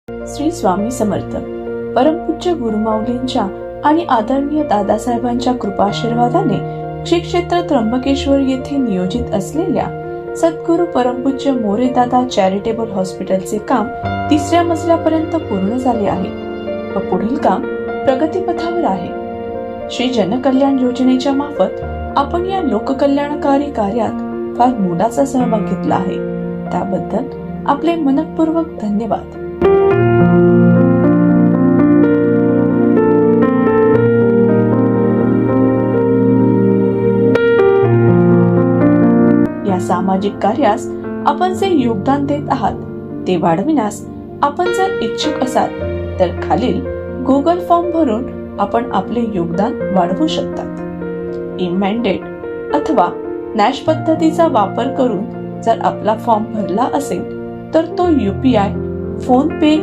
श्री स्वामी समर्थ. परमपूज्य गुरुमाऊलींच्या आणि आदरणीय दादासाहेबांच्या कृपाशीर्वादाने श्री क्षेत्र त्र्यंबकेश्वर येथे नियोजित असलेल्या सद्गुरू परमपूज्य मोरे दादा चॅरिटेबल हॉस्पिटलचे काम 3ऱ्या मजल्यापर्यंत पूर्ण झाले आहे व पुढील काम प्रगतीपथावर आहे. श्री जनकल्याण योजनेच्या मार्फत आपण या लोककल्याणकारी कार्यात फार मोलाचा सहभाग घेतला आहे. त्याबद्दल आपले मनपूर्वक धन्यवाद. या सामाजिक कार्यास आपण जे योगदान देत आहात ते वाढविण्यास आपण जर इच्छुक असाल तर खालील गुगल फॉर्म भरून आपण आपले योगदान वाढवू शकतात. इमॅन्डेट अथवा नॅश पद्धतीचा वापर करून जर आपला फॉर्म भरला असेल तर तो UPI, फोन पे,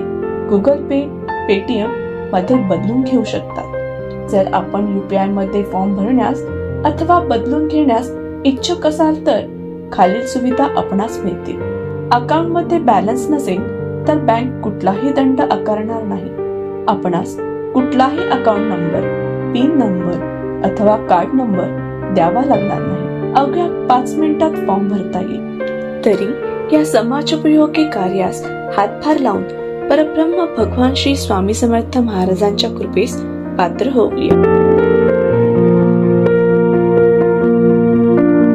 गुगल पे, पेटीएम मध्ये बदलून घेऊ शकतात. जर आपण UPI मध्ये फॉर्म भरण्यास अथवा बदलून घेण्यास इच्छुक असाल तर खालील सुविधा आपणास मिळतील. अकाउंट मध्ये बॅलन्स नसेल तर बँक कुठलाही दंड आकारणार नाही. आपणास कुठलाही अकाउंट नंबर, पिन नंबर अथवा कार्ड नंबर द्यावा लागणार नाही. अवघ्या 5 मिनिटात फॉर्म भरता येईल. तरी या समाजोपयोगी कार्यास हातभार लावून परब्रह्म भगवान श्री स्वामी समर्थ महाराजांच्या कृपेस पात्र होऊया.